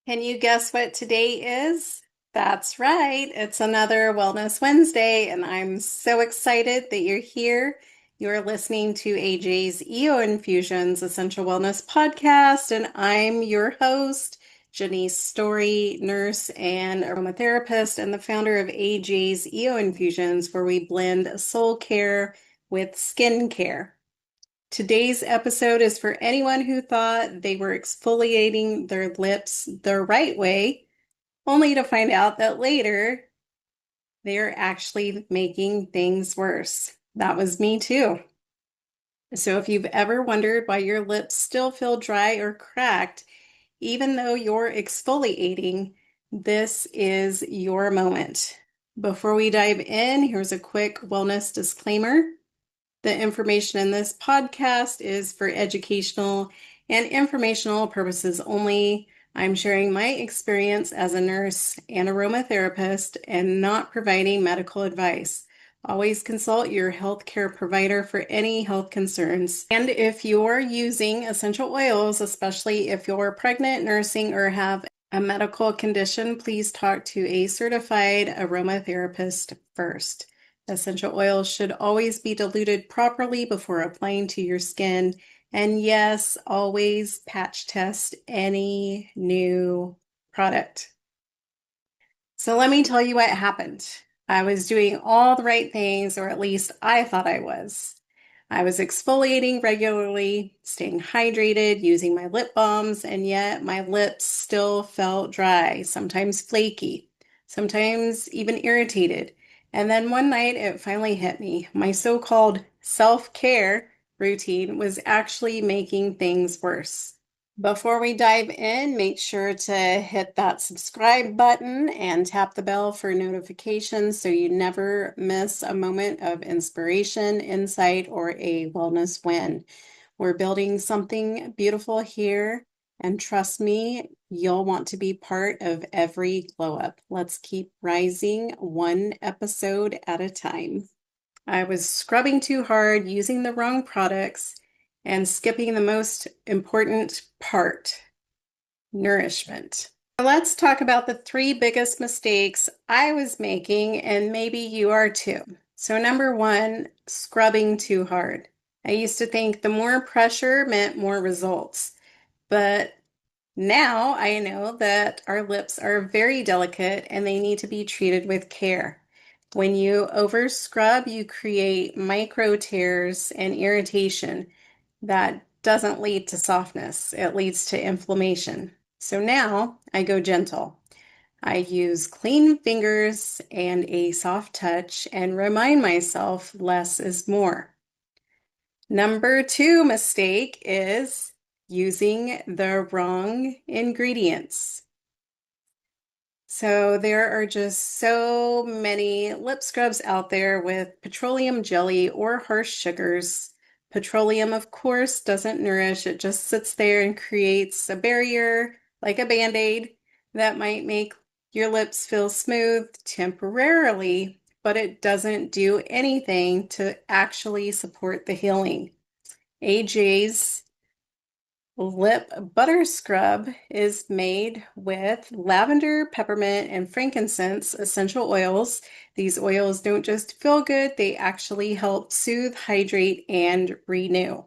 Can you guess what today is? That's right, it's another Wellness Wednesday, and I'm so excited that you're here. You're listening to AJ's EO Infusions Essential Wellness Podcast, and I'm your host, Janice Story, nurse and aromatherapist, and the founder of AJ's EO Infusions, where we blend soul care with skin care. Today's episode is for anyone who thought they were exfoliating their lips the right way, only to find out that later they're actually making things worse. That was me too. So if you've ever wondered why your lips still feel dry or cracked, even though you're exfoliating, this is your moment. Before we dive in, here's a quick wellness disclaimer. The information in this podcast is for educational and informational purposes only. I'm sharing my experience as a nurse and aromatherapist and not providing medical advice. Always consult your healthcare provider for any health concerns. And if you're using essential oils, especially if you're pregnant, nursing, or have a medical condition, please talk to a certified aromatherapist first. Essential oils should always be diluted properly before applying to your skin. And yes, always patch test any new product. So let me tell you what happened. I was doing all the right things, or at least I thought I was. I was exfoliating regularly, staying hydrated, using my lip balms, and yet my lips still felt dry, sometimes flaky, sometimes even irritated. And then one night it finally hit me. My so-called self-care routine was actually making things worse. Before we dive in, make sure to hit that subscribe button and tap the bell for notifications so you never miss a moment of inspiration, insight, or a wellness win. We're building something beautiful here, and trust me, you'll want to be part of every glow up. Let's keep rising one episode at a time. I was scrubbing too hard, using the wrong products, and skipping the most important part, nourishment. Let's talk about the three biggest mistakes I was making, and maybe you are too. So number one, scrubbing too hard. I used to think the more pressure meant more results, but now I know that our lips are very delicate and they need to be treated with care. When you over scrub, you create micro tears and irritation that doesn't lead to softness. It leads to inflammation. So now I go gentle. I use clean fingers and a soft touch and remind myself less is more. Number two mistake is using the wrong ingredients. So there are just so many lip scrubs out there with petroleum jelly or harsh sugars. Petroleum, of course, doesn't nourish. It just sits there and creates a barrier, like a Band-Aid, that might make your lips feel smooth temporarily, but it doesn't do anything to actually support the healing. AJ's lip butter scrub is made with lavender, peppermint, and frankincense essential oils. These oils don't just feel good, they actually help soothe, hydrate, and renew.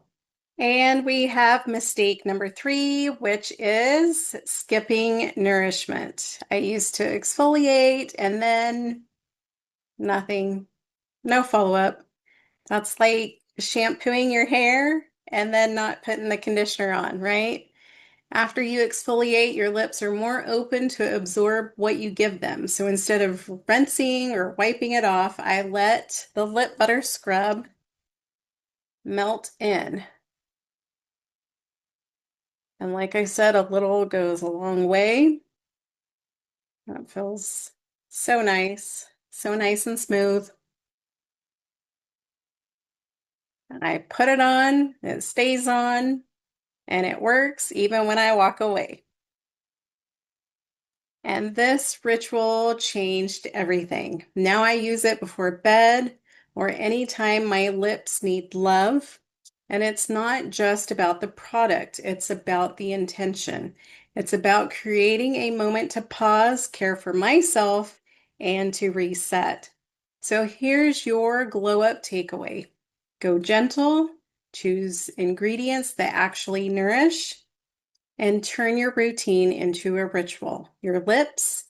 And we have mistake number three, which is skipping nourishment. I used to exfoliate and then nothing, no follow-up. That's like shampooing your hair and then not putting the conditioner on, right? After you exfoliate, your lips are more open to absorb what you give them. So instead of rinsing or wiping it off, I let the lip butter scrub melt in. And like I said, a little goes a long way. That feels so nice and smooth. And I put it on, it stays on, and it works even when I walk away. And this ritual changed everything. Now I use it before bed or anytime my lips need love. And it's not just about the product, it's about the intention. It's about creating a moment to pause, care for myself, and to reset. So here's your glow up takeaway. Go gentle, choose ingredients that actually nourish, and turn your routine into a ritual. Your lips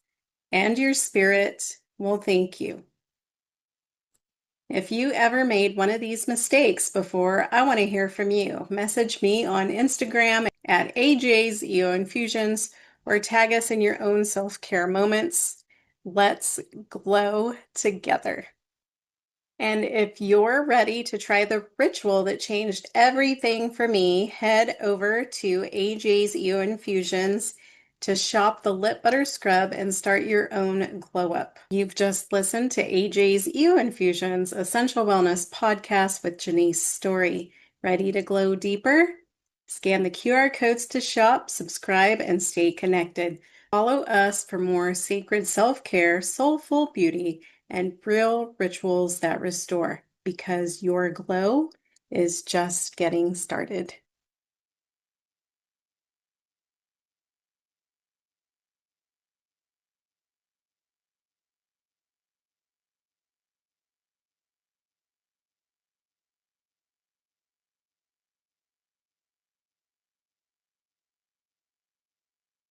and your spirit will thank you. If you ever made one of these mistakes before, I want to hear from you. Message me on Instagram at AJ's EO Infusions or tag us in your own self-care moments. Let's glow together. And if you're ready to try the ritual that changed everything for me, head over to AJ's EO Infusions to shop the lip butter scrub and start your own glow up. You've just listened to AJ's EO Infusions Essential Wellness podcast with Janice Story. Ready to glow deeper? Scan the QR codes to shop, subscribe, and stay connected. Follow us for more sacred self-care, soulful beauty, and real rituals that restore, because your glow is just getting started.